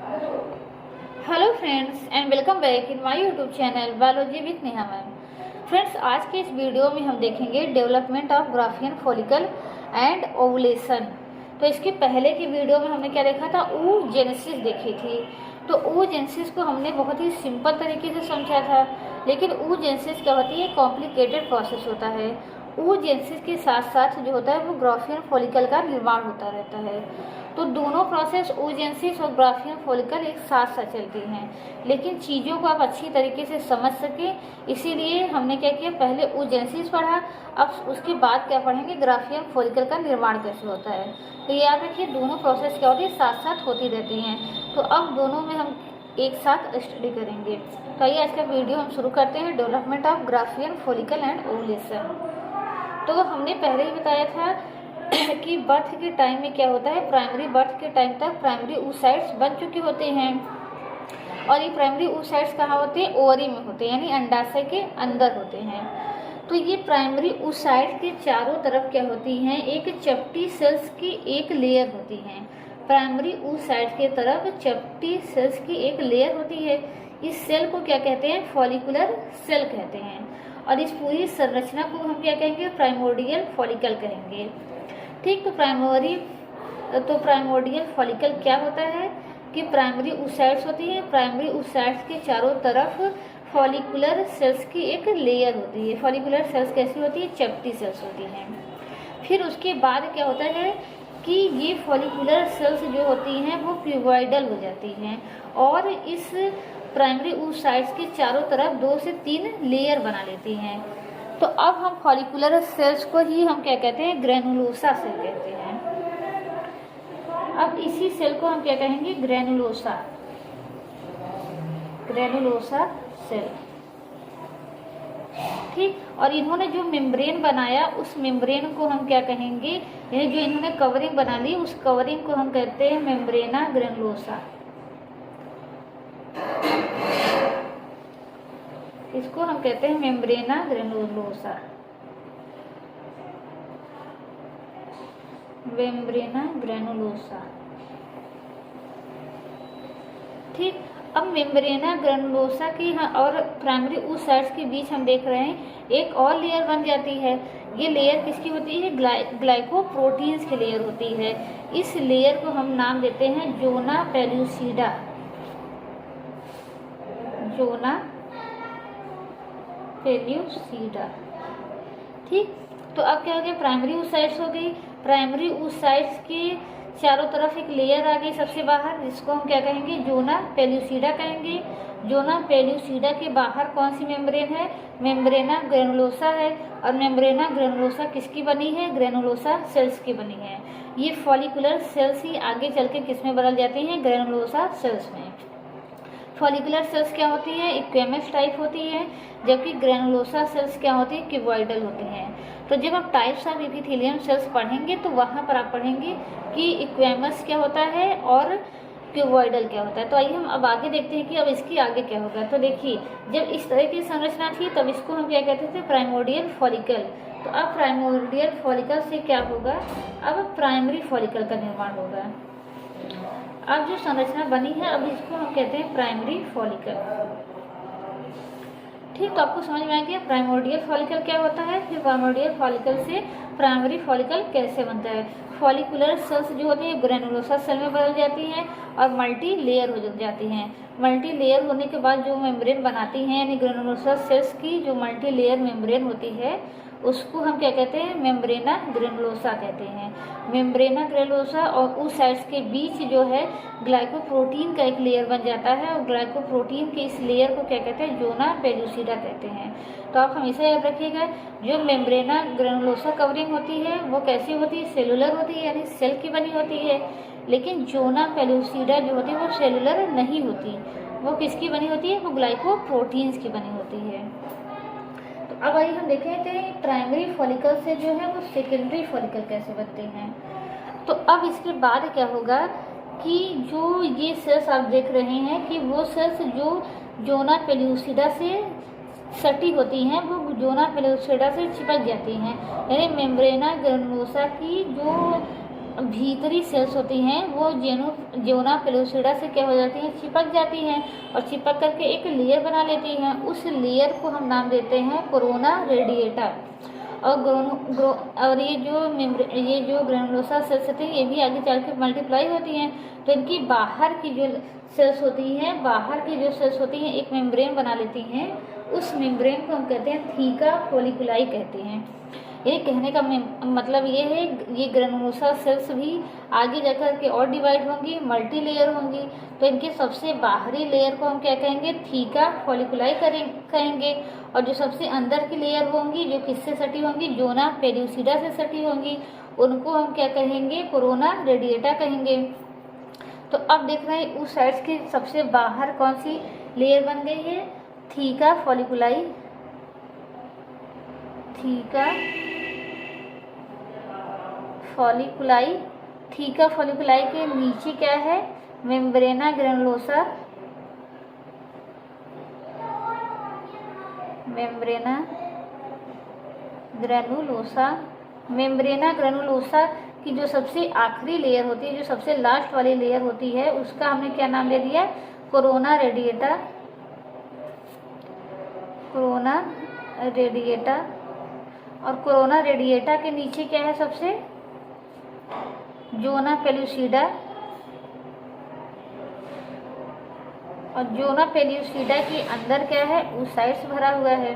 Hello friends and welcome back in my YouTube channel biology with Neha ma'am. Friends, आज के इस video में हम देखेंगे development of Graafian follicle and ovulation. तो इसके पहले की वीडियो में हमने क्या देखा था, oogenesis देखी थी। तो oogenesis को हमने बहुत ही सिंपल तरीके से समझा था, लेकिन oogenesis क्या होती है, कॉम्प्लिकेटेड प्रोसेस होता है। oogenesis के साथ साथ जो होता है वो ग्राफियन फॉलिकल का निर्माण होता रहता है। तो दोनों प्रोसेस oogenesis और ग्राफियन फॉलिकल एक साथ साथ चलती हैं, लेकिन चीज़ों को आप अच्छी तरीके से समझ सकें इसीलिए हमने क्या किया, पहले oogenesis पढ़ा, अब उसके बाद क्या पढ़ेंगे, ग्राफियन फॉलिकल का निर्माण कैसे होता है। तो याद रखिए, दोनों प्रोसेस क्या होती है, साथ साथ होती रहती हैं। तो अब दोनों में हम एक साथ स्टडी करेंगे। तो आइए आज का वीडियो हम शुरू करते हैं, development of Graafian follicle and ovulation. तो हमने पहले ही बताया था कि बर्थ के टाइम में क्या होता है, प्राइमरी बर्थ के टाइम तक प्राइमरी oocytes बन चुके होते हैं, और ये प्राइमरी oocytes कहाँ होते हैं, ओवरी में होते हैं, यानी अंडाशय के अंदर होते हैं। तो ये प्राइमरी oocytes के चारों तरफ क्या होती हैं, एक चपटी सेल्स की एक लेयर होती है। प्राइमरी oocytes के तरफ चपटी सेल्स की एक लेयर होती है। इस सेल को क्या कहते हैं, फॉलिकुलर सेल कहते हैं, और इस पूरी संरचना को हम क्या कहेंगे, प्राइमोर्डियल फॉलिकल कहेंगे। ठीक, तो प्राइमोर्डियल फॉलिकल क्या होता है कि प्राइमरी oocytes होती है, प्राइमरी oocytes के चारों तरफ फॉलिकुलर सेल्स की एक लेयर होती है। फॉलिकुलर सेल्स कैसी होती है, चपटी सेल्स होती हैं। फिर उसके बाद क्या होता है कि ये फॉलिकुलर सेल्स जो होती हैं वो क्यूबॉइडल हो जाती हैं, और इस प्राइमरी oocytes के चारों तरफ 2 से 3 लेयर बना लेती हैं। तो अब हम फॉलिकुलर सेल्स को ही हम क्या कहते हैं, ग्रेनुलोसा सेल कहते हैं। अब इसी सेल को हम क्या कहेंगे, ग्रेनुलोसा सेल। ठीक, और इन्होंने जो मेम्ब्रेन बनाया उस मेम्ब्रेन को हम क्या कहेंगे, यानी जो इन्होंने कवरिंग बना ली उस कवरिंग को हम कहते हैं मेम्ब्रेना ग्रेनुलोसा। इसको हम कहते हैं मेम्ब्रेना ग्रेनुलोसा, मेम्ब्रेना ग्रेनुलोसा। ठीक, अब मेम्ब्रेना ग्रेनुलोसा की और प्राइमरी oocytes के बीच हम देख रहे हैं एक और लेयर बन जाती है। ये लेयर किसकी होती है, ग्लाइकोप्रोटीन्स की लेयर होती है। इस लेयर को हम नाम देते हैं जोना पेल्यूसिडा। जोना पेल्यूसिडा। ठीक, तो अब क्या हो गया, प्राइमरी oocytes हो गई। प्राइमरी oocytes के चारों तरफ एक लेयर आ गई सबसे बाहर, जिसको हम क्या कहेंगे, जोना पेल्यूसिडा कहेंगे। जोना पेल्यूसिडा के बाहर कौन सी मेम्ब्रेन है, मेम्ब्रेना ग्रेनुलोसा है, और मेम्ब्रेना ग्रेनुलोसा किसकी बनी है, ग्रेनुलोसा सेल्स की बनी है। ये फॉलिकुलर सेल्स ही आगे चल के किस में बदल जाती हैं, ग्रेनुलोसा सेल्स में। फॉलिकुलर सेल्स क्या होती है, इक्वेमस टाइप होती है, जबकि ग्रेनुलोसा सेल्स क्या होती है, क्यूबॉइडल होती हैं। तो जब आप टाइप्स ऑफ एपिथेलियम सेल्स पढ़ेंगे तो वहाँ पर आप पढ़ेंगे कि इक्वेमस क्या होता है और क्यूबॉइडल क्या होता है। तो आइए हम अब आगे देखते हैं कि अब इसकी आगे क्या होगा। तो देखिए, जब इस तरह की संरचना थी तब इसको हम क्या कहते थे, प्राइमोर्डियल फॉलिकल। तो अब प्राइमोर्डियल फॉलिकल से क्या होगा, अब प्राइमरी फॉलिकल का निर्माण होगा। अब जो संरचना बनी है अब इसको हम कहते हैं प्राइमरी फॉलिकल। ठीक, तो आपको समझ में आ गया प्राइमोर्डियल फॉलिकल क्या होता है, फिर प्राइमोर्डियल फॉलिकल से प्राइमरी फॉलिकल कैसे बनता है। फॉलिकुलर सेल्स जो होती है ग्रेनुलोसा सेल में बदल जाती हैं और मल्टी लेयर हो जाती हैं। मल्टी लेयर होने के बाद जो मेम्ब्रेन बनाती हैं, यानी ग्रेनुलोसा सेल्स की जो मल्टी लेयर मेम्ब्रेन होती है उसको हम क्या कहते हैं, मेम्ब्रेना ग्रेनुलोसा कहते हैं। मेम्ब्रेना ग्रेनुलोसा और oocytes के बीच जो है ग्लाइकोप्रोटीन का एक लेयर बन जाता है, और ग्लाइकोप्रोटीन के इस लेयर को क्या कहते हैं, जोना पेल्यूसिडा कहते हैं। तो आप हमेशा याद रखिएगा, जो मेम्ब्रेना ग्रेनुलोसा कवरिंग होती है वो कैसी होती है, सेलुलर होती है, यानी सेल की बनी होती है। लेकिन जोना पेल्यूसिडा जो होती है वो सेलुलर नहीं होती, वो किसकी बनी होती है, वो ग्लाइकोप्रोटीन्स की बनी होती है। अब आइए हम देखें कि प्राइमरी फॉलिकल से जो है वो सेकेंडरी फॉलिकल कैसे बनते हैं। तो अब इसके बाद क्या होगा कि जो ये सेल्स आप देख रहे हैं कि वो सेल्स जो जोना पेल्यूसिडा से सटी होती हैं वो जोना पेल्यूसिडा से चिपक जाती हैं, यानी मेम्ब्रेना ग्रेनुलोसा की जो भीतरी सेल्स होती हैं वो ज़ोना पेलुसिडा से क्या हो जाती हैं, चिपक जाती हैं और चिपक करके एक लेयर बना लेती हैं। उस लेयर को हम नाम देते हैं कोरोना रेडिएटा। और ये जो ग्रेनुलोसा सेल्स होती हैं ये भी आगे चल के मल्टीप्लाई होती हैं। तो इनकी बाहर की जो सेल्स होती हैं, बाहर की जो सेल्स होती हैं एक मेम्ब्रेन बना लेती हैं। उस मेम्ब्रेन को हम कहते हैं थीका फोलिकुलाई कहते हैं। ये कहने का मतलब ये है, ये ग्रेनुलोसा सेल्स भी आगे जाकर के और डिवाइड होंगी, मल्टी लेयर होंगी। तो इनके सबसे बाहरी लेयर को हम क्या कहेंगे, थीका फोलिकुलाई कहेंगे। और जो सबसे अंदर की लेयर होंगी, जो किससे सटी होंगी, ज़ोना पेलुसिडा से सटी होंगी, उनको हम क्या कहेंगे, कोरोना रेडिएटा कहेंगे। तो अब देख रहे हैं उस साइड्स की सबसे बाहर कौन सी लेयर बन गई है, थीका फोलिकुलाई। थीका फोलिकुलाई, थीका फोलिकुलाई के नीचे क्या है, मेम्ब्रेना ग्रेनुलोसा। मेम्ब्रेना ग्रेनुलोसा, मेम्ब्रेना ग्रेनुलोसा की जो सबसे आखिरी लेयर होती है, जो सबसे लास्ट वाली लेयर होती है, उसका हमने क्या नाम दे दिया, कोरोना रेडिएटा। Corona radiata. और कोरोना रेडिएटा के नीचे क्या है, सबसे ज़ोना पेलुसिडा। और ज़ोना पेलुसिडा के अंदर क्या है, उस साइड से भरा हुआ है।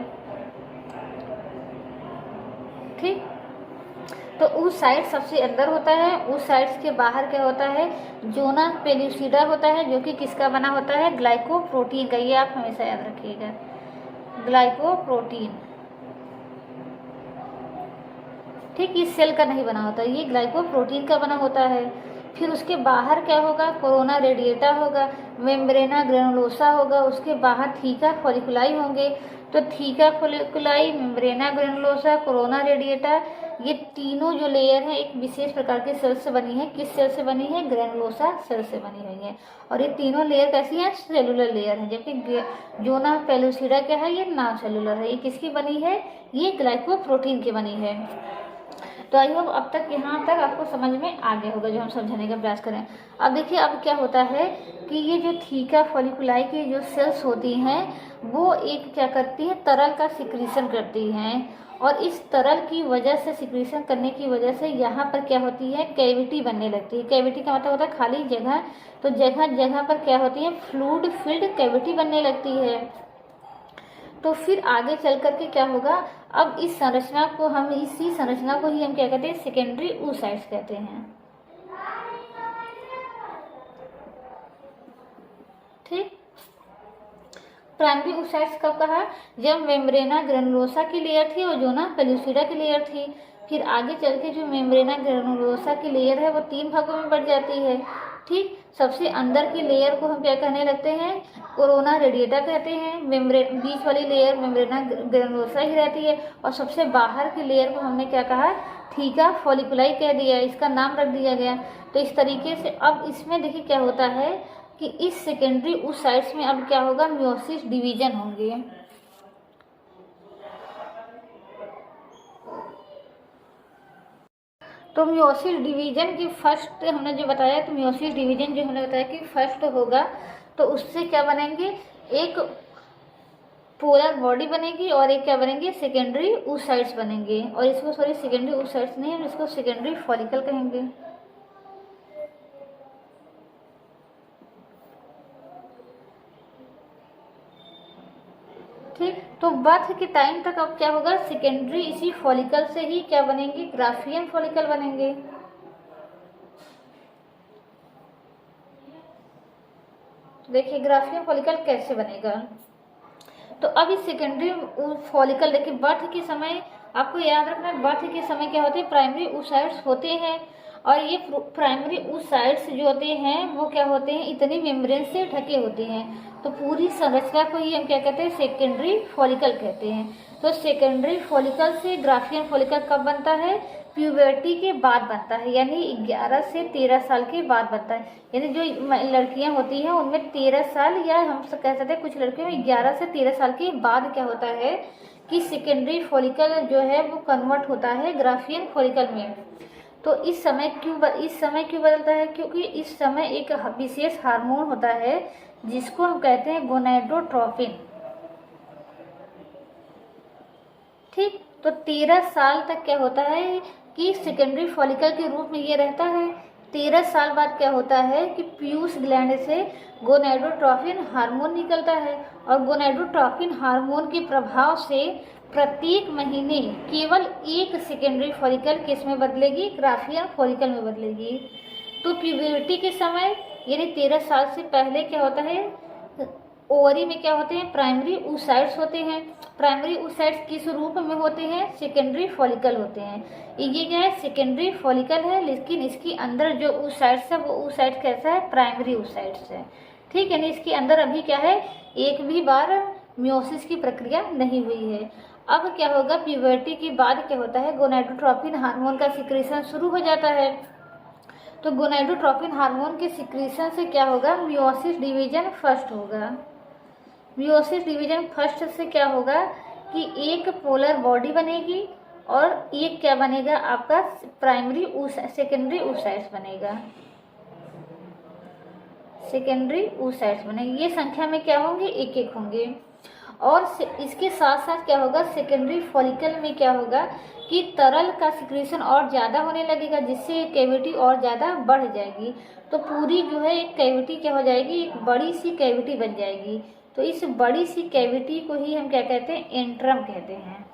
ठीक, तो उस साइड सबसे अंदर होता है, उस साइड के बाहर क्या होता है, ज़ोना पेलुसिडा होता है, जो कि किसका बना होता है, ग्लाइकोप्रोटीन का। ये आप हमेशा याद रखिएगा, ग्लाइकोप्रोटीन। ठीक, इस सेल का नहीं बना होता, ये ग्लाइकोप्रोटीन का बना होता है। फिर उसके बाहर क्या होगा, कोरोना रेडिएटा होगा, मेम्ब्रेना ग्रेनुलोसा होगा, उसके बाहर थीका फोलिकुलाई होंगे। तो theca folliculi, membrana granulosa, corona radiata, ये तीनों जो लेयर है एक विशेष प्रकार के सेल से बनी है। किस सेल से बनी है, ग्रेनुलोसा सेल से बनी हुई है। और ये तीनों लेयर कैसी हैं, सेलुलर लेयर है। जबकि ज़ोना पेलुसिडा क्या है, ये नॉन सेलुलर है। ये किसकी बनी है, ये ग्लाइकोप्रोटीन की बनी है। तो आई होप अब तक यहाँ तक आपको समझ में आ गया होगा जो हम समझाने का प्रयास करें। अब देखिए अब क्या होता है कि ये जो थीका फोलिकुलाई की जो सेल्स होती हैं वो एक क्या करती हैं, तरल का सिक्रीशन करती हैं। और इस तरल की वजह से, सिक्रीशन करने की वजह से यहाँ पर क्या होती है, कैविटी बनने लगती है। कैविटी का मतलब होता है खाली जगह। तो जगह जगह पर क्या होती है, फ्लूइड फिल्ड कैविटी बनने लगती है। तो फिर आगे चल करके क्या होगा, अब इस संरचना को हम, इसी संरचना को ही हम क्या कहते हैं, सेकेंडरी oocytes कहते हैं। ठीक, प्राइमरी oocytes कब कहा, जब मेम्ब्रेना ग्रेनुलोसा की लेयर थी और ज़ोना पेलुसिडा की लेयर थी। फिर आगे चल के जो मेम्ब्रेना ग्रेनुलोसा की लेयर है वो 3 भागों में बढ़ जाती है। ठीक, सबसे अंदर की लेयर को हम क्या कहने लगते हैं, कोरोना रेडिएटा कहते हैं। बीच वाली लेयर मेम्ब्रेना ग्रेनुलोसा ही रहती है। और सबसे बाहर की लेयर को हमने क्या कहा, थीका फोलिकुलाई कह दिया, इसका नाम रख दिया गया। तो इस तरीके से अब इसमें देखिए क्या होता है कि इस सेकेंडरी oocytes में अब क्या होगा, मियोसिस डिवीजन होंगे। तो मियोसिस डिवीजन की फर्स्ट हमने जो बताया, तो मियोसिस डिवीजन जो हमने बताया कि फर्स्ट होगा, तो उससे क्या बनेंगे, एक पोलर बॉडी बनेगी और एक क्या बनेंगे, सेकेंडरी oocytes बनेंगे। और इसको सॉरी सेकेंडरी oocytes नहीं, हम इसको सेकेंडरी फॉलिकल कहेंगे। ठीक, तो बर्थ के टाइम तक अब क्या होगा, सेकेंडरी इसी फॉलिकल से ही क्या बनेंगे, ग्राफियन फॉलिकल बनेंगे। देखिए ग्राफियन फॉलिकल कैसे बनेगा, तो अब इस सेकेंडरी फॉलिकल देखिए बर्थ के समय आपको याद रखना है, बर्थ के समय क्या होते हैं, प्राइमरी oocytes होते हैं। और ये प्राइमरी oocytes जो होते हैं वो क्या होते हैं, इतनी मेम्ब्रेन से ढके होते हैं। तो पूरी संरचना को ही हम क्या कहते हैं, सेकेंडरी फॉलिकल कहते हैं। तो सेकेंडरी फॉलिकल से ग्राफियन फॉलिकल कब बनता है, प्यूबर्टी के बाद बनता है, यानी 11 से 13 साल के बाद बनता है। यानी जो लड़कियां होती हैं उनमें 13 साल, या हम कह सकते हैं कुछ लड़कियों में 11 से 13 साल के बाद क्या होता है कि सेकेंडरी फॉलिकल जो है वो कन्वर्ट होता है ग्राफियन फॉलिकल में। तो इस समय क्यों बदलता है? क्योंकि इस समय एक विशेष हार्मोन होता है जिसको हम कहते हैं गोनाडोट्रोपिन। ठीक, तो 13 साल तक क्या होता है कि सेकेंडरी फॉलिकल के रूप में ये रहता है। 13 साल बाद क्या होता है कि पीयूष ग्लैंड से गोनाडोट्रोपिन हार्मोन निकलता है, और गोनाडोट्रोपिन हार्मोन के प्रभाव से प्रत्येक महीने केवल एक सेकेंडरी फॉलिकल किस में बदलेगी? ग्राफियन फॉलिकल में बदलेगी। तो प्यूबर्टी के समय यानी 13 साल से पहले क्या होता है, ओवरी में क्या होते हैं? प्राइमरी oocytes होते हैं। प्राइमरी oocytes किस रूप में होते हैं? सेकेंडरी फॉलिकल होते हैं। ये क्या है? सेकेंडरी फॉलिकल है, लेकिन इसके अंदर जो oocytes है वो oocyte कैसा है? प्राइमरी oocytes है। ठीक है, यानी इसके अंदर अभी क्या है? एक भी बार मियोसिस की प्रक्रिया नहीं हुई है। अब क्या होगा? प्यूबर्टी के बाद क्या होता है? गोनाडोट्रोपिन हार्मोन का सिक्रीशन शुरू हो जाता है। तो गोनाडोट्रोपिन हार्मोन के सिक्रीशन से क्या होगा? मियोसिस डिवीजन फर्स्ट होगा। मियोसिस डिवीजन फर्स्ट से क्या होगा कि एक पोलर बॉडी बनेगी और एक क्या बनेगा? आपका सेकेंडरी oocytes बनेगा। सेकेंडरी oocytes बनेगी। ये संख्या में क्या होंगे? एक एक होंगे। और इसके साथ साथ क्या होगा? सेकेंडरी फॉलिकल में क्या होगा कि तरल का सिक्रीशन और ज़्यादा होने लगेगा, जिससे कैविटी और ज़्यादा बढ़ जाएगी। तो पूरी जो है एक कैविटी क्या हो जाएगी? एक बड़ी सी कैविटी बन जाएगी। तो इस बड़ी सी कैविटी को ही हम क्या कहते हैं? एंट्रम कहते हैं।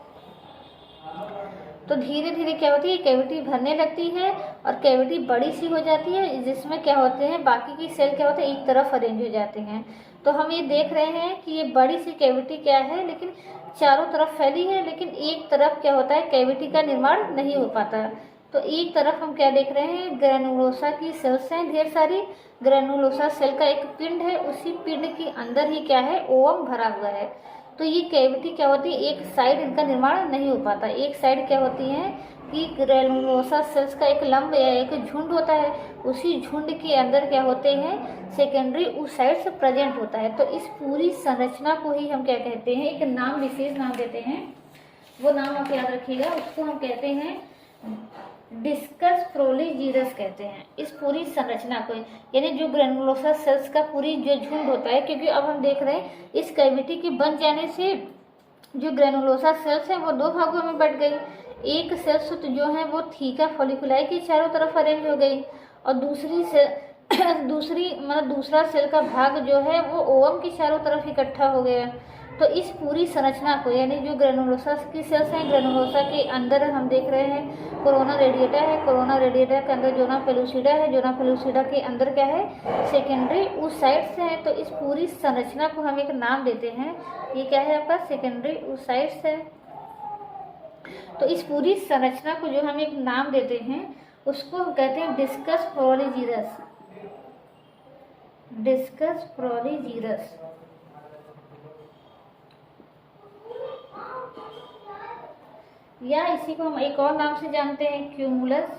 तो धीरे धीरे क्या होती है? कैविटी भरने लगती है और कैविटी बड़ी सी हो जाती है, जिसमें क्या होते हैं? बाकी की सेल क्या होते हैं? एक तरफ अरेंज हो जाते हैं। तो हम ये देख रहे हैं कि ये बड़ी सी कैविटी क्या है, लेकिन चारों तरफ फैली है, लेकिन एक तरफ क्या होता है? कैविटी का निर्माण नहीं हो पाता। तो एक तरफ हम क्या देख रहे हैं? ग्रैनुलोसा की सेल्स हैं ढेर सारी। ग्रैनुलोसा सेल का एक पिंड है, उसी पिंड के अंदर ही क्या है? ओवम भरा हुआ है। तो ये कैविटी क्या होती है? एक साइड इनका निर्माण नहीं हो पाता। एक साइड क्या होती है कि ग्रैनुलोसा सेल्स का एक लंब या एक झुंड होता है, उसी झुंड के अंदर क्या होते हैं? सेकेंडरी oocytes प्रेजेंट होता है। तो इस पूरी संरचना को ही हम क्या कहते हैं? एक नाम, विशेष नाम देते हैं। वो नाम आप याद रखिएगा, उसको हम कहते हैं डिस्कस प्रोलीजिरस कहते हैं। इस पूरी संरचना को, यानी जो ग्रैनुलोसा सेल्स का पूरी जो झुंड होता है, क्योंकि अब हम देख रहे हैं इस कैविटी के बन जाने से जो ग्रैनुलोसा सेल्स हैं वो दो भागों में बट गई। एक सेल्स जो है वो थीका फॉलिकुलाई के चारों तरफ अरेंज हो गई, और दूसरा सेल का भाग जो है वो ओवम के चारों तरफ इकट्ठा हो गया। तो इस पूरी संरचना को, यानी जो ग्रैनुलोसा की सेल्स हैं, ग्रैनुलोसा के अंदर हम देख रहे हैं कोरोना रेडिएटा है, कोरोना रेडिएटा के अंदर जोना पेलुसिडा है, जोना पेलुसिडा के अंदर क्या है? सेकेंडरी oocytes है। तो इस पूरी संरचना को हम एक नाम देते हैं, ये क्या है आपका? सेकेंडरी oocytes है। तो इस पूरी संरचना को जो हम एक नाम देते हैं उसको हम कहते हैं डिस्कस प्रोलीजिरस। डिस्कस प्रोलीजिरस। या इसी को हम एक और नाम से जानते हैं, क्यूमुलस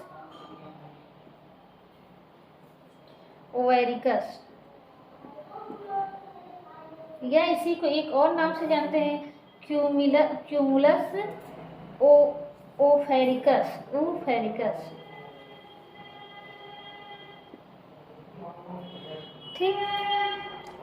ओवेरिकस। या इसी को एक और नाम से जानते हैं, क्यूमुलस ओफेरिकस। ठीक,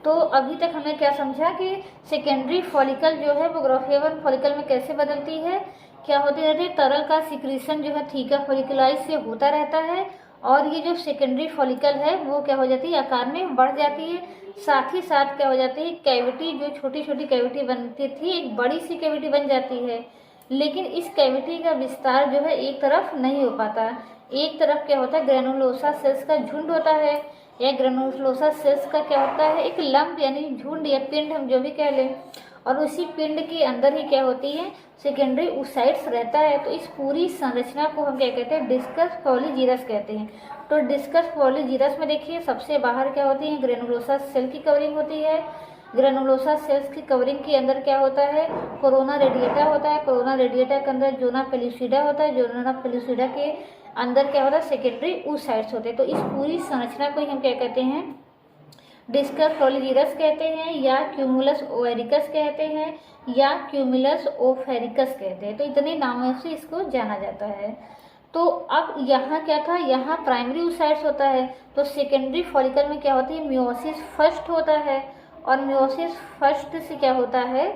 तो अभी तक हमने क्या समझा कि सेकेंडरी फॉलिकल जो है वो ग्राफियन फॉलिकल में कैसे बदलती है। क्या होती रहती है? तरल का सिक्रीशन जो है थीका फॉलिकुलाई से होता रहता है, और ये जो सेकेंडरी फॉलिकल है वो क्या हो जाती है? आकार में बढ़ जाती है। साथ ही साथ क्या हो जाती है? कैविटी, जो छोटी छोटी कैविटी बनती थी, एक बड़ी सी कैविटी बन जाती है। लेकिन इस कैविटी का विस्तार जो है एक तरफ नहीं हो पाता। एक तरफ क्या होता है? ग्रैनुलोसा सेल्स का झुंड होता है, या ग्रैनुलोसा सेल्स का क्या होता है? एक लंब, यानी झुंड या पिंड हम जो भी कह लें, और उसी पिंड के अंदर ही क्या होती है? सेकेंडरी oocytes रहता है। तो इस पूरी संरचना को हम क्या कहते हैं? डिस्कस प्रोलीजिरस कहते हैं। तो डिस्कस प्रोलीजिरस में देखिए सबसे बाहर क्या होती है? ग्रैनुलोसा सेल की कवरिंग होती है। ग्रैनुलोसा सेल्स की कवरिंग के अंदर क्या होता है? कोरोना रेडिएटा होता है। कोरोना रेडिएटा के अंदर जोना पेलुसिडा होता है। जोना पेलुसिडा के अंदर क्या होता है? सेकेंडरी oocytes होते हैं। तो इस पूरी संरचना को ही हम क्या कहते हैं? डिस्कस प्रोलीजिरस कहते हैं, या क्यूमुलस ओवेरिकस कहते हैं, या क्यूमुलस ओफेरिकस कहते हैं। तो इतने नामों से इसको जाना जाता है। तो अब यहाँ क्या था, यहाँ प्राइमरी oocytes होता है, तो सेकेंडरी फॉलिकल में क्या होती है, मियोसिस फर्स्ट होता है। और मियोसिस फर्स्ट से क्या होता है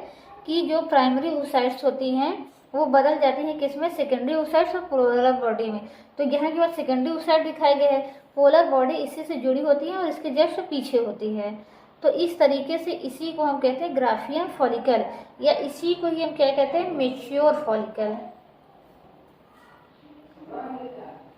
कि जो प्राइमरी oocytes होती हैं वो बदल जाती हैं किसमें, सेकेंडरी oocytes और पोलर बॉडी में। तो यहाँ के बाद सेकेंडरी oocyte दिखाए गए हैं, पोलर बॉडी इसी से जुड़ी होती है और इसके जस्ट पीछे होती है। तो इस तरीके से इसी को हम कहते हैं ग्राफियन फॉलिकल, या इसी को ही हम क्या कहते हैं, मेच्योर फॉलिकल।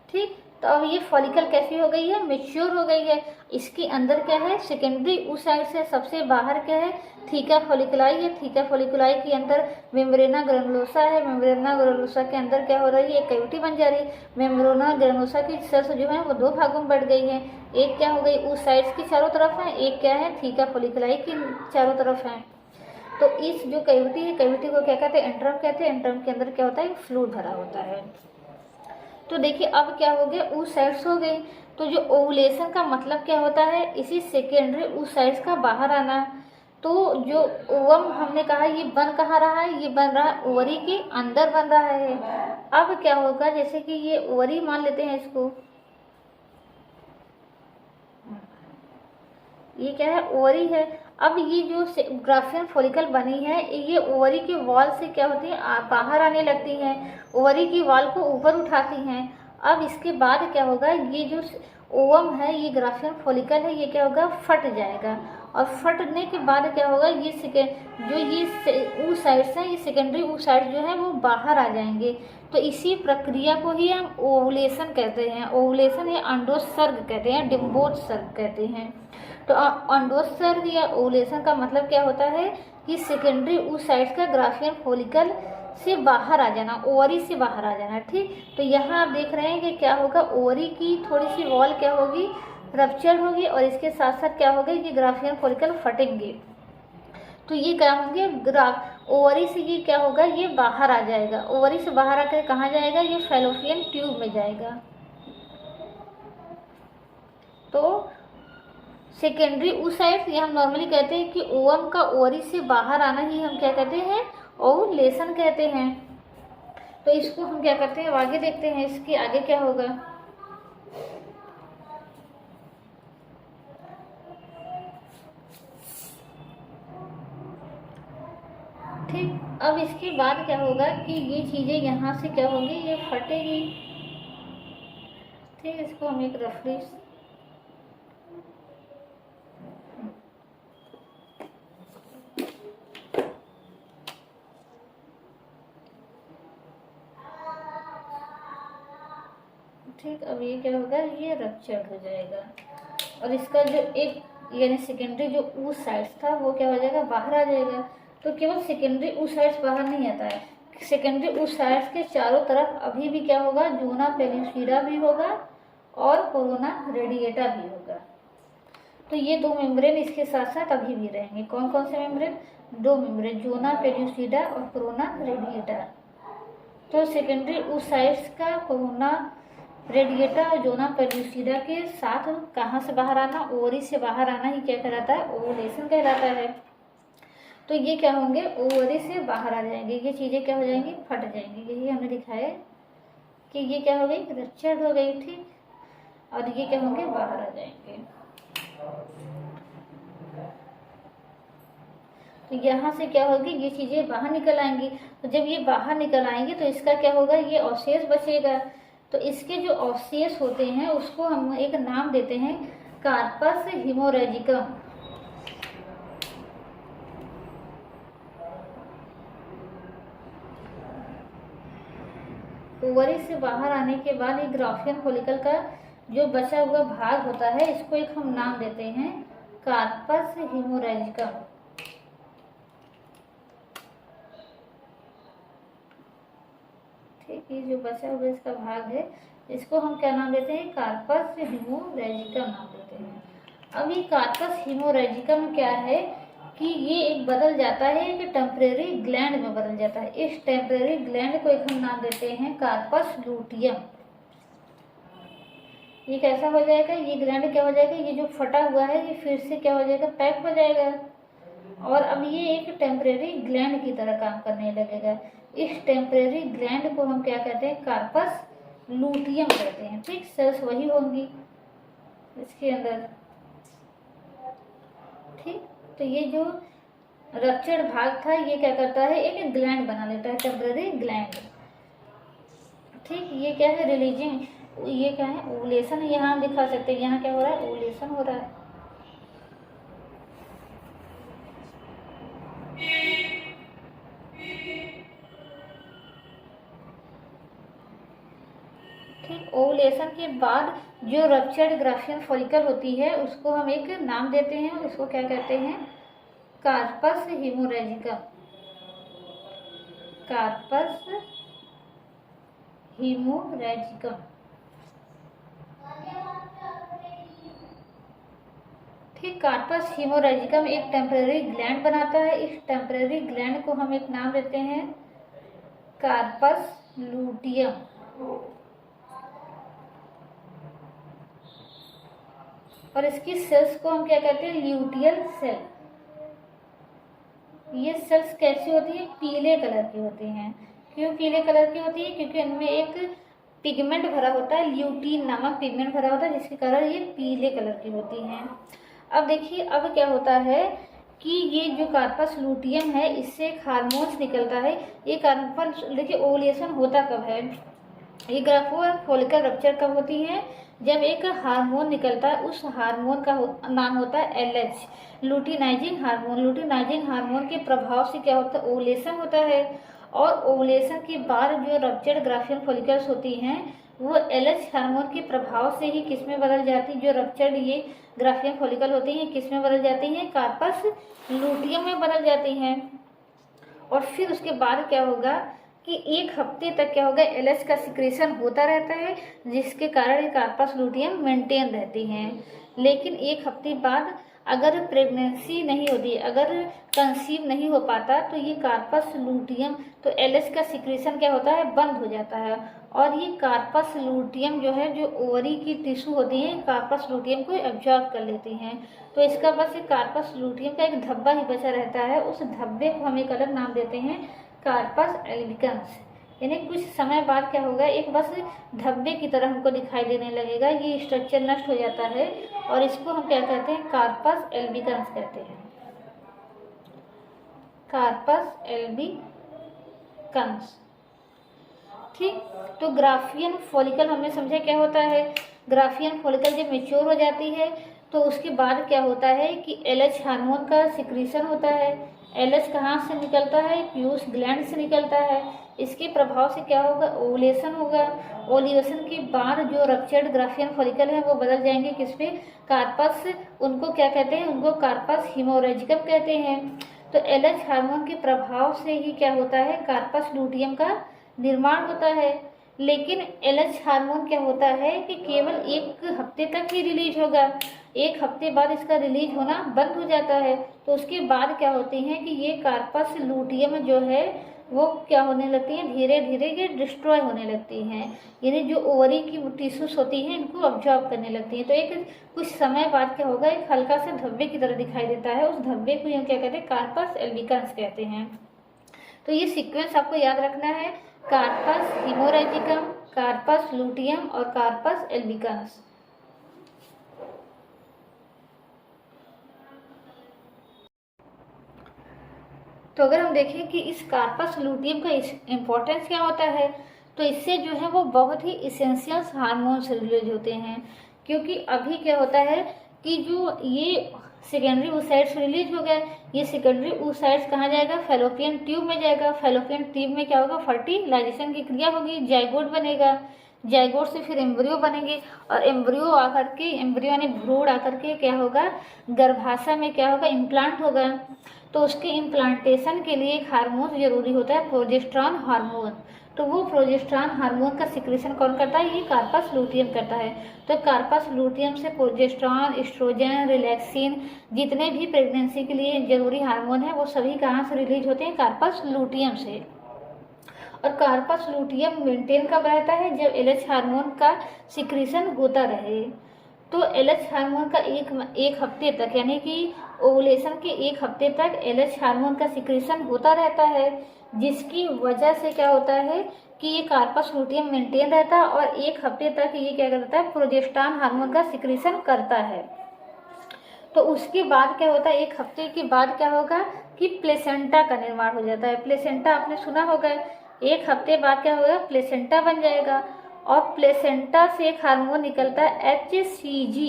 ठीक, तो अब ये फॉलिकल कैसी हो गई है, मेच्योर हो गई है। इसके अंदर क्या है, सेकेंडरी oocyte से सबसे बाहर क्या है, थीका फॉलिकुलाई है। थीका फॉलिकुलाई के अंदर मेम्ब्रेना ग्रैनुलोसा है। मेम्ब्रेना ग्रैनुलोसा के अंदर क्या हो रही है, एक कैविटी बन जा रही है। मेम्ब्रेना ग्रैनुलोसा की सेल्स जो है वो दो भागों में बढ़ गई है, एक क्या हो गई oocytes की चारों तरफ है, एक क्या है थीका फॉलिकुलाई की चारों तरफ है। तो इस जो कैविटी है, कैविटी को क्या कहते हैं, एंट्रम कहते हैं। एंट्रम के अंदर क्या होता है, फ्लूइड भरा होता है। तो देखिए अब क्या हो गया, oocytes हो गई। तो जो ओवुलेशन का मतलब क्या होता है, इसी सेकेंडरी oocytes का बाहर आना। तो जो ओवम हमने कहा ये बन कहाँ रहा है, ये बन रहा है ओवरी के अंदर बन रहा है। अब क्या होगा, जैसे कि ये ओवरी मान लेते हैं इसको, ये क्या है, ओवरी है। अब ये जो ग्राफियन फॉलिकल बनी है ये ओवरी के वॉल से क्या होती है, बाहर आने लगती हैं, ओवरी की वॉल को ऊपर उठाती हैं। अब इसके बाद क्या होगा, ये जो ओवम है, ये ग्राफियन फॉलिकल है, ये क्या होगा, फट जाएगा। और फटने के बाद क्या होगा, ये जो ये oocytes हैं, ये सेकेंडरी oocytes जो है वो बाहर आ जाएंगे। तो इसी प्रक्रिया को ही हम ओवुलेशन कहते हैं। ओवुलेशन या अंडोत्सर्ग कहते हैं, डिम्बोत्सर्ग कहते हैं। तो अंडोत्सर्ग या ओवुलेशन का मतलब क्या होता है कि सेकेंडरी oocytes का ग्राफियन फॉलिकल से बाहर आ जाना, ओवरी से बाहर आ जाना। ठीक, तो यहाँ आप देख रहे हैं कि क्या होगा, ओवरी की थोड़ी सी वॉल क्या होगी, रप्चर होगी, और इसके साथ साथ क्या होगा, ये ग्राफियन फॉलिकल फटेंगे। तो ये क्या होंगे, ओवरी से ये क्या होगा, ये बाहर आ जाएगा। ओवरी से बाहर आकर कहाँ जाएगा, ये फैलोपियन ट्यूब में जाएगा। तो सेकेंडरी oocytes ये हम नॉर्मली कहते हैं कि ओवम का ओवरी से बाहर आना ही हम क्या कहते हैं, ओवुलेशन कहते हैं। तो इसको हम क्या करते हैं, आगे देखते हैं इसके आगे क्या होगा। ठीक, अब इसके बाद क्या होगा कि ये चीजें यहाँ से क्या होंगी, ये फटेगी। ठीक, इसको हम एक रफली ठीक, अब ये क्या होगा, ये रप्चर्ड हो जाएगा। और इसका जो एक यानी सेकेंडरी जो oocytes था वो क्या हो जाएगा, बाहर आ जाएगा। तो केवल सेकेंडरी oocytes बाहर नहीं आता है, सेकेंडरी oocytes के चारों तरफ अभी भी क्या होगा, जोना पेल्यूसिडा भी होगा और कोरोना रेडिएटा भी होगा। तो ये दो मेम्ब्रेन इसके साथ साथ अभी भी रहेंगे। कौन कौन से मेम्ब्रेन, दो मेम्ब्रेन, जोना पेल्यूसिडा और कोरोना रेडिएटा। तो सेकेंडरी oocytes का कोरोना रेडिएटा और जोना पेल्यूसिडा के साथ कहाँ से बाहर आना, ओवरी से बाहर आना ही क्या कहलाता है, ओवुलेशन कहलाता है। तो ये क्या होंगे, ओवरी से बाहर आ जाएंगे, ये चीजें क्या हो जाएंगी, फट जाएंगी। यही हमने दिखाया कि ये क्या हो गई, रप्चर्ड हो गई। ठीक, और ये क्या होंगे, बाहर आ जाएंगे। तो यहाँ से क्या होगी, ये चीजें बाहर निकल आएंगी। तो जब ये बाहर निकल आएंगी तो इसका क्या होगा, ये अवशेष बचेगा। तो इसके जो अवशेष होते हैं उसको हम एक नाम देते हैं, कार्पस हीमोरेजिकम। ओवरी से बाहर आने के बाद ये ग्राफियन फॉलिकल का जो बचा हुआ भाग होता है इसको एक हम नाम देते हैं, कार्पस हीमोरेजिकम। ठीक, ये जो बचा हुआ इसका भाग है इसको हम क्या नाम देते हैं, कार्पस हीमोरेजिकम नाम देते हैं। अब ये कार्पस हीमोरेजिकम क्या है कि ये एक बदल जाता है, एक टेम्परेरी ग्लैंड में बदल जाता है। इस टेम्परेरी ग्लैंड को एक हम नाम देते हैं कार्पस लूटियम। ये कैसा हो जाएगा, ये ग्लैंड क्या हो जाएगा, ये जो फटा हुआ है ये फिर से क्या हो जाएगा, पैक हो जाएगा। और अब ये एक टेम्परेरी ग्लैंड की तरह काम करने लगेगा। इस टेम्परेरी ग्लैंड को हम क्या कहते हैं, कार्पस लूटियम कहते हैं। ठीक, सेल्स वही होंगी इसके अंदर। ठीक, तो ये जो रप्चर्ड भाग था ये क्या करता है, एक ग्लैंड बना लेता है, टेम्पररी ग्लैंड। ठीक, ये क्या है, रिलीजिंग, ये क्या है, ओवुलेशन। यहाँ हम दिखा सकते हैं, यहाँ क्या हो रहा है, ओवुलेशन हो रहा है। ठीक, ओवुलेशन के बाद जो रप्चर्ड ग्राफियन फॉलिकल होती है उसको हम एक नाम देते हैं, उसको क्या कहते हैं, कार्पस हीमोरेजिकम। Corpus haemorrhagicum. ठीक, कार्पस हीमोरेजिकम एक टेम्पररी ग्लैंड बनाता है। इस टेम्पररी ग्लैंड को हम एक नाम देते हैं कार्पस लूटियम। और इसकी सेल्स को हम क्या कहते हैं, ल्यूटियल सेल। ये सेल्स कैसी होती है, पीले कलर की होती हैं। क्यों पीले कलर की होती है, क्योंकि इनमें एक पिगमेंट भरा होता है, ल्यूटीन नामक पिगमेंट भरा होता है, जिसके कारण ये पीले कलर की होती हैं। अब देखिए, अब क्या होता है कि ये जो कार्पस लूटियम है इससे एक हार्मोन्स निकलता है। ये कार्पस, देखिए ओवुलेशन होता कब है, ये ग्राफियन फॉलिकल रप्चर कब होती है, जब एक हार्मोन निकलता है, उस हार्मोन का नाम होता है LH, लूटिनाइजिंग हार्मोन। लूटिनाइजिंग हार्मोन के प्रभाव से क्या होता है, ओवुलेशन होता है। और ओवुलेशन के बाद जो रप्चर्ड ग्राफियन फॉलिकल्स होती हैं वो LH हार्मोन के प्रभाव से ही किस में बदल जाती है, जो रप्चर्ड ये ग्राफियन फॉलिकल होती हैं किस में बदल जाती हैं, कार्पस लूटियम में बदल जाती हैं। और फिर उसके बाद क्या होगा कि एक हफ्ते तक क्या होगा, LH का सिक्रेशन होता रहता है, जिसके कारण कार्पस लूटियम मेंटेन रहती हैं। लेकिन एक हफ्ते बाद अगर प्रेगनेंसी नहीं होती, अगर कंसीव नहीं हो पाता, तो ये कार्पस लूटियम, तो LH का सिक्रेशन क्या होता है, बंद हो जाता है। और ये कार्पस लूटियम जो है, जो ओवरी की टिश्यू होती है, कार्पस लूटियम को एब्जॉर्ब कर लेती हैं। तो इसका बस एक कार्पस लूटियम का एक धब्बा ही बचा रहता है। उस धब्बे को हम एक अलग नाम देते हैं कार्पस एल्बिकन्स। यानी कुछ समय बाद क्या होगा, एक बस धब्बे की तरह हमको दिखाई देने लगेगा, ये स्ट्रक्चर नष्ट हो जाता है और इसको हम क्या कहते हैं, कार्पस एल्बिकन्स कहते हैं। Corpus albicans. ठीक, तो ग्राफियन फॉलिकल हमने समझा क्या होता है। ग्राफियन फॉलिकल जब मेच्योर हो जाती है तो उसके बाद क्या होता है कि LH हार्मोन का सिक्रीशन होता है। LH कहाँ से निकलता है, प्यूस ग्लैंड से निकलता है। इसके प्रभाव से क्या होगा, ओवुलेशन होगा। ओवुलेशन के बाद जो रप्चर्ड ग्राफियन फॉलिकल है वो बदल जाएंगे किस पे, कार्पस, उनको क्या कहते हैं, उनको कार्पस हीमोरेजिकम कहते हैं। तो LH हार्मोन के प्रभाव से ही क्या होता है, कार्पस लूटियम का निर्माण होता है। लेकिन LH हार्मोन क्या होता है कि केवल एक हफ्ते तक ही रिलीज होगा, एक हफ्ते बाद इसका रिलीज होना बंद हो जाता है। तो उसके बाद क्या होती है कि ये कार्पस लूटियम जो है वो क्या होने लगती हैं, धीरे धीरे ये डिस्ट्रॉय होने लगती हैं। यानी जो ओवरी की टिश्यूज होती हैं इनको ऑब्जॉर्ब करने लगती हैं। तो एक कुछ समय बाद क्या होगा, एक हल्का सा धब्बे की तरह दिखाई देता है, उस धब्बे को हम क्या कहते हैं, कार्पस एल्बिकन्स कहते हैं। तो ये सीक्वेंस आपको याद रखना है, कार्पस हीमोरेजिकम, कार्पस लूटियम और कार्पस एल्बिकन्स। तो अगर हम देखें कि इस कार्पस लूटियम का इम्पोर्टेंस क्या होता है, तो इससे जो है वो बहुत ही इसेंशियल्स हार्मोन्स रिलीज होते हैं। क्योंकि अभी क्या होता है कि जो ये सेकेंडरी oocytes रिलीज हो गए, ये सेकेंडरी oocytes कहाँ जाएगा, फैलोपियन ट्यूब में जाएगा। फैलोपियन ट्यूब में क्या होगा, फर्टिलाइजेशन की क्रिया होगी, जाइगोट बनेगा, जाइगोट से फिर एम्ब्रियो बनेंगे और एम्ब्रियो आकर के, एम्ब्रियो यानी भ्रूण आकर के क्या होगा, गर्भाशय में क्या होगा, इम्प्लांट होगा। तो उसके इम्प्लांटेशन के लिए एक हार्मोन जरूरी होता है, प्रोजेस्टेरॉन हार्मोन। तो वो प्रोजेस्टेरॉन हार्मोन का सिक्रेशन कौन करता है, ये कार्पस लूटियम करता है। तो कार्पस लूटियम से प्रोजेस्टेरॉन, एस्ट्रोजन, रिलैक्सिन, जितने भी प्रेगनेंसी के लिए जरूरी हार्मोन है वो सभी कहाँ से रिलीज होते हैं, कार्पस लूटियम से। और कार्पस लूटियम मेंटेन कब रहता है, जब LH हार्मोन का सिक्रेशन होता रहे। तो LH हार्मोन का एक हफ्ते तक, यानी कि ओवुलेशन के एक हफ्ते तक LH हार्मोन का सिक्रेशन होता रहता है। जिसकी वजह से क्या होता है कि ये कार्पस लूटियम मेंटेन रहता है और 1 हफ्ते तक ये क्या करता है, प्रोजेस्टेरॉन हार्मोन का सिक्रीशन करता है। तो उसके बाद क्या होता है, 1 हफ्ते के बाद क्या होगा कि प्लेसेंटा का निर्माण हो जाता है। प्लेसेंटा आपने सुना होगा, 1 हफ्ते बाद क्या होगा, प्लेसेंटा बन जाएगा और प्लेसेंटा से एक हार्मोन निकलता है HCG,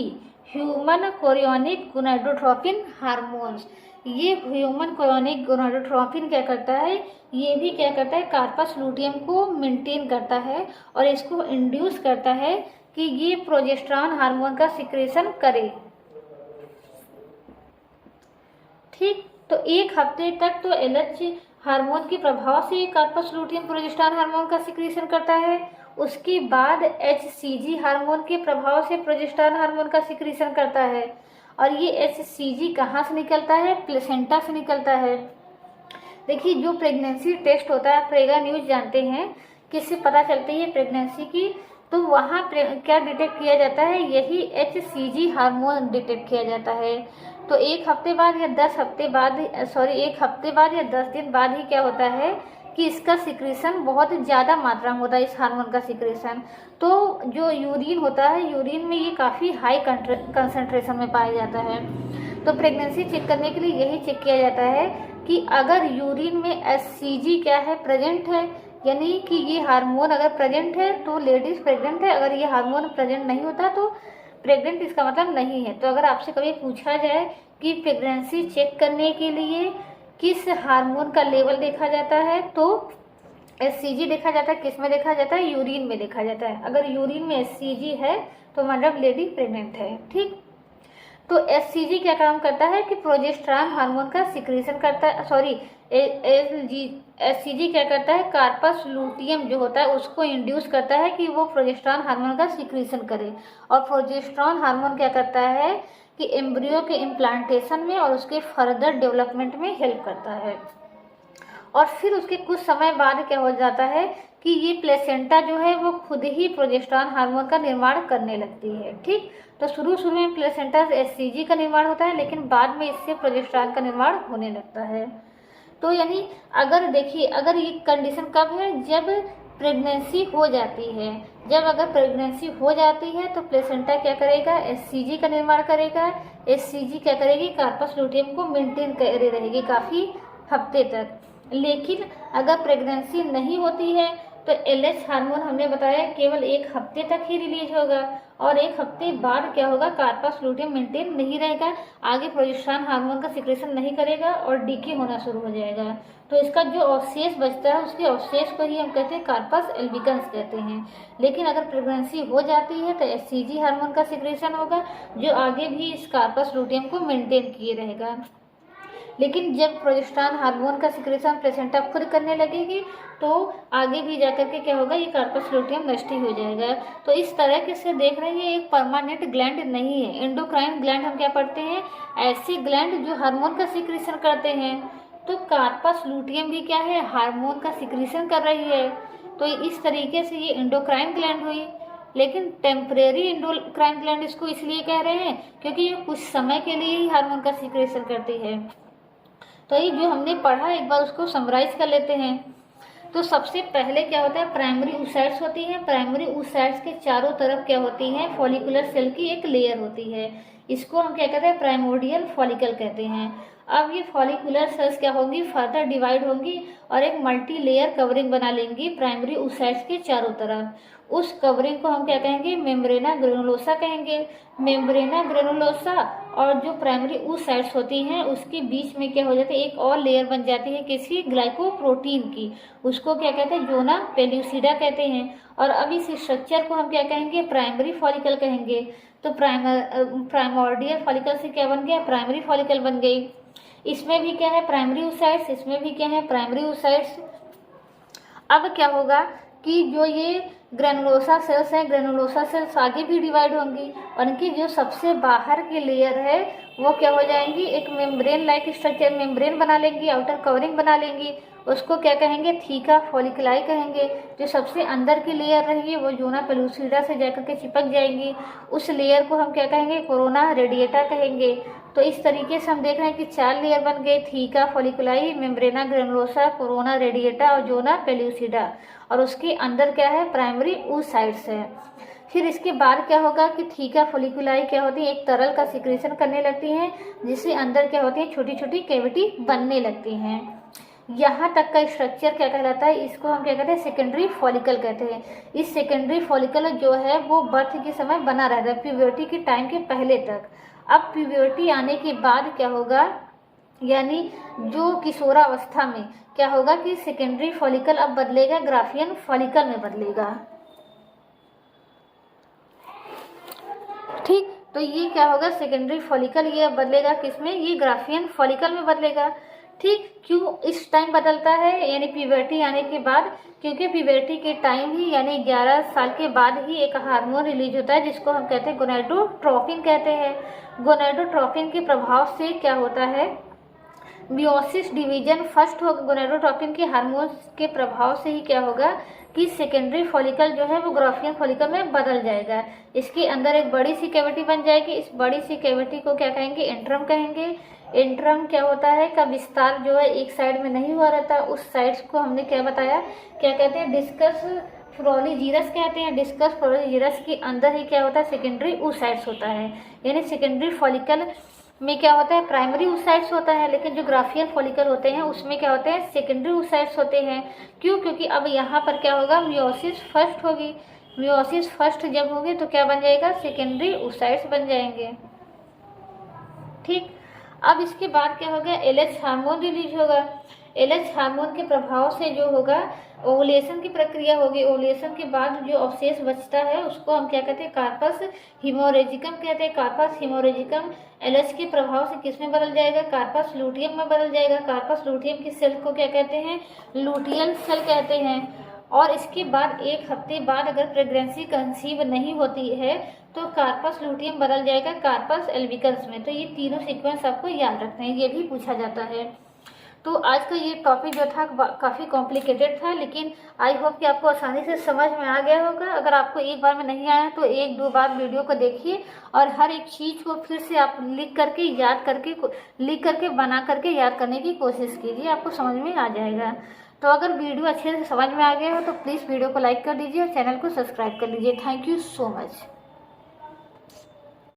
human chorionic gonadotropin hormones. ये ह्यूमन कोरियोनिक गोनाडोट्रोपिन क्या करता है, ये भी क्या करता है, कार्पस लूटियम को मेंटेन करता है और इसको इंड्यूस करता है कि ये प्रोजेस्टेरॉन हार्मोन का सिक्रेशन करे। ठीक, तो 1 हफ्ते तक तो LH हार्मोन के प्रभाव से कार्पस लूटियम प्रोजेस्टेरॉन हार्मोन का सिक्रीशन करता है। उसके बाद HCG हार्मोन के प्रभाव से प्रोजेस्टेरॉन हार्मोन का सिक्रीशन करता है और ये HCG कहाँ से निकलता है, प्लेसेंटा से निकलता है। देखिए, जो प्रेगनेंसी टेस्ट होता है, प्रेगा न्यूज जानते हैं, किससे पता चलती है प्रेगनेंसी की, तो वहाँ क्या डिटेक्ट किया जाता है, यही HCG हार्मोन डिटेक्ट किया जाता है। तो 1 हफ्ते बाद या 10 हफ्ते बाद, 1 हफ्ते बाद या 10 दिन बाद ही क्या होता है कि इसका सिक्रीशन बहुत ज़्यादा मात्रा में होता है, इस हार्मोन का सिक्रीशन। तो जो यूरिन होता है, यूरिन में ये काफ़ी हाई कंसंट्रेशन में पाया जाता है। तो प्रेगनेंसी चेक करने के लिए यही चेक किया जाता है कि अगर यूरिन में HCG क्या है, प्रेजेंट है, यानी कि ये हार्मोन अगर प्रेजेंट है तो लेडीज प्रेग्नेंट है, अगर ये हार्मोन प्रेजेंट नहीं होता तो प्रेग्नेंट इसका मतलब नहीं है। तो अगर आपसे कभी पूछा जाए कि प्रेगनेंसी चेक करने के लिए किस हार्मोन का लेवल देखा जाता है, तो HCG देखा जाता है। किस में देखा जाता है, यूरिन में देखा जाता है। अगर यूरिन में HCG है तो मतलब लेडी प्रेग्नेंट है। ठीक, तो HCG क्या काम करता है कि प्रोजेस्टेरॉन हार्मोन का सिक्रीशन करता है, HCG क्या करता है, कार्पस लूटियम जो होता है उसको इंड्यूस करता है कि वो प्रोजेस्टेरॉन हार्मोन का सिक्रीशन करे। और प्रोजेस्टेरॉन हार्मोन क्या करता है कि एम्ब्रियो के इम्प्लांटेशन में और उसके फर्दर डेवलपमेंट में हेल्प करता है। और फिर उसके कुछ समय बाद क्या हो जाता है कि ये प्लेसेंटा जो है वो खुद ही प्रोजेस्टेरॉन हार्मोन का निर्माण करने लगती है। ठीक, तो शुरू में प्लेसेंटा से HCG का निर्माण होता है, लेकिन बाद में इससे प्रोजेस्टेरॉन का निर्माण होने लगता है। तो यानी अगर देखिए, अगर ये कंडीशन कब है, जब प्रेगनेंसी हो जाती है। जब अगर प्रेगनेंसी हो जाती है तो प्लेसेंटा क्या करेगा, HCG का निर्माण करेगा। HCG क्या करेगी, कार्पस लूटियम को मेंटेन करे रहेगी काफ़ी हफ्ते तक। लेकिन अगर प्रेगनेंसी नहीं होती है तो LH हार्मोन हमने बताया केवल 1 हफ्ते तक ही रिलीज होगा और 1 हफ्ते बाद क्या होगा, कार्पस लूटियम मेंटेन नहीं रहेगा, आगे प्रोजेस्टेरॉन हार्मोन का सिक्रेशन नहीं करेगा और डीके होना शुरू हो जाएगा। तो इसका जो अवशेष बचता है उसके अवशेष को ही हम कहते हैं कार्पस एल्बिकन्स कहते हैं। लेकिन अगर प्रेगनेंसी हो जाती है तो HCG हार्मोन का सिक्रेशन होगा जो आगे भी इस कार्पस लूटियम को मेंटेन किए रहेगा। लेकिन जब प्रोजेस्टेरॉन हार्मोन का सिक्रेशन प्लेसेंटा खुद करने लगेगी तो आगे भी जाकर के क्या होगा, ये कार्पस लूटियम नष्ट ही हो जाएगा। तो इस तरह के से देख रहे हैं, एक परमानेंट ग्लैंड नहीं है। एंडोक्राइन ग्लैंड हम क्या पढ़ते हैं, ऐसे ग्लैंड जो हार्मोन का सिक्रेशन करते हैं। तो कार्पस लूटियम भी क्या है, हार्मोन का सिक्रेशन कर रही है। तो इस तरीके से ये एंडोक्राइन ग्लैंड हुई। लेकिन टेम्परेरी एंडोक्राइन ग्लैंड इसको इसलिए कह रहे हैं क्योंकि ये कुछ समय के लिए ही हार्मोन का सिक्रेशन करती है। तो ये जो हमने पढ़ा एक बार उसको समराइज कर लेते हैं। तो सबसे पहले क्या होता है, प्राइमरी oocytes होती है। प्राइमरी oocytes के चारों तरफ क्या होती है, फॉलिकुलर सेल की एक लेयर होती है। इसको हम क्या कहते हैं, प्राइमोर्डियल फॉलिकल कहते हैं। अब ये फॉलिकुलर सेल्स क्या होंगी, फर्दर डिवाइड होंगी और एक मल्टी लेयर कवरिंग बना लेंगी प्राइमरी oocytes के चारों तरफ। उस कवरिंग को हम क्या कहेंगे, मेम्ब्रेना ग्रेनुलोसा कहेंगे। मेम्ब्रेना ग्रेनुलोसा और जो प्राइमरी oocytes होती हैं उसके बीच में क्या हो जाता है, एक और लेयर बन जाती है किसी ग्लाइकोप्रोटीन की। उसको क्या कहते हैं, जोना पेल्यूसिडा कहते हैं। और अब इस स्ट्रक्चर को हम क्या कहेंगे, प्राइमरी फॉलिकल कहेंगे। तो प्राइमोर्डियल फॉलिकल से क्या बन गया, प्राइमरी फॉलिकल बन गई। इसमें भी क्या है, प्राइमरी oocytes, इसमें भी क्या है, प्राइमरी oocytes। अब क्या होगा कि जो ये ग्रेनुलोसा सेल्स हैं, ग्रेनुलोसा सेल्स आगे भी डिवाइड होंगी। उनकी जो सबसे बाहर की लेयर है वो क्या हो जाएंगी, एक मेम्ब्रेन लाइक स्ट्रक्चर, मेम्ब्रेन बना लेंगी, आउटर कवरिंग बना लेंगी। उसको क्या कहेंगे, थीका फॉलिकुलाई कहेंगे। जो सबसे अंदर की लेयर रहेगी वो जोना पेलुसिडा से जाकर के चिपक जाएंगी। उस लेयर को हम क्या कहेंगे, कोरोना रेडिएटा कहेंगे। तो इस तरीके से हम देख रहे हैं कि 4 लेयर बन गए, theca folliculi, membrana granulosa, corona radiata और जोना पेल्यूसिडा, और उसके अंदर क्या है, प्राइमरी oocytes है। फिर इसके बाद क्या होगा कि थीका फॉलिकुलाई क्या होती है, एक तरल का सिक्रेशन करने लगती हैं, जिससे अंदर क्या होती है, छोटी छोटी कैविटी बनने लगती हैं। यहाँ तक का स्ट्रक्चर क्या कहलाता है, इसको हम क्या कहते हैं, सेकेंडरी फॉलिकल कहते हैं। इस सेकेंडरी फॉलिकल जो है वो बर्थ के समय बना रहता है, प्यूबर्टी के टाइम के पहले तक। अब प्यूबर्टी आने के बाद क्या होगा, यानी जो किशोरावस्था में क्या होगा कि सेकेंडरी फॉलिकल अब बदलेगा, ग्राफियन फॉलिकल में बदलेगा। ठीक, तो ये क्या होगा, सेकेंडरी फॉलिकल ये बदलेगा किसमें, ये ग्राफियन फॉलिकल में बदलेगा। ठीक, क्यों इस टाइम बदलता है, यानी प्यूबर्टी आने के बाद, क्योंकि प्यूबर्टी के टाइम ही यानी 11 साल के बाद ही एक हार्मोन रिलीज होता है जिसको हम कहते हैं गोनाडोट्रोपिन कहते हैं। गोनाडोट्रोपिन के प्रभाव से क्या होता है, मियोसिस डिवीजन फर्स्ट होगा। गोनाडोट्रोपिन के हार्मोन के प्रभाव से ही क्या होगा कि सेकेंडरी फॉलिकल जो है वो ग्राफियन फॉलिकल में बदल जाएगा। इसके अंदर एक बड़ी सी कैविटी बन जाएगी, इस बड़ी सी कैविटी को क्या कहेंगे, एंट्रम कहेंगे। एंट्रम क्या होता है, का विस्तार जो है एक साइड में नहीं हुआ रहता, उस साइड्स को हमने क्या बताया, क्या कहते हैं, डिस्कस फ्रोलीजीरस कहते हैं। डिस्कस फ्रोलीजीरस के अंदर ही क्या होता है, सेकेंडरी oocytes होता है। यानी सेकेंडरी फॉलिकल में क्या होता है, प्राइमरी oocytes होता है, लेकिन जो ग्राफियन फॉलिकल होते हैं उसमें क्या होते हैं, सेकेंडरी oocytes होते हैं। क्यों, क्योंकि अब यहाँ पर क्या होगा, मियोसिस फर्स्ट होगी। मियोसिस फर्स्ट जब होगी तो क्या बन जाएगा, सेकेंडरी oocytes बन जाएंगे। ठीक, अब इसके बाद क्या होगा, LH हार्मोन रिलीज होगा। LH हार्मोन के प्रभाव से जो होगा, ओवुलेशन की प्रक्रिया होगी। ओवुलेशन के बाद जो अवशेष बचता है उसको हम क्या कहते हैं, कार्पस हिमोरेजिकम कहते हैं। कार्पस हिमोरेजिकम LH के प्रभाव से किस में बदल जाएगा, कार्पस लूटियम में बदल जाएगा। कार्पस लूटियम की सेल को क्या कहते हैं, लूटियल सेल कहते हैं। और इसके बाद 1 हफ्ते बाद अगर प्रेगनेंसी कंसीव नहीं होती है तो कार्पस लूटियम बदल जाएगा कार्पस एल्बिकन्स में। तो ये तीनों सीक्वेंस आपको याद रखना है, ये भी पूछा जाता है। तो आज का ये टॉपिक जो था काफ़ी कॉम्प्लिकेटेड था, लेकिन आई होप कि आपको आसानी से समझ में आ गया होगा। अगर आपको एक बार में नहीं आया तो 1-2 बार वीडियो को देखिए और हर एक चीज़ को फिर से आप लिख करके बना करके याद करने की कोशिश कीजिए, आपको समझ में आ जाएगा। तो अगर वीडियो अच्छे से समझ में आ गया हो तो प्लीज़ वीडियो को लाइक कर दीजिए और चैनल को सब्सक्राइब कर लीजिए। Thank you so much.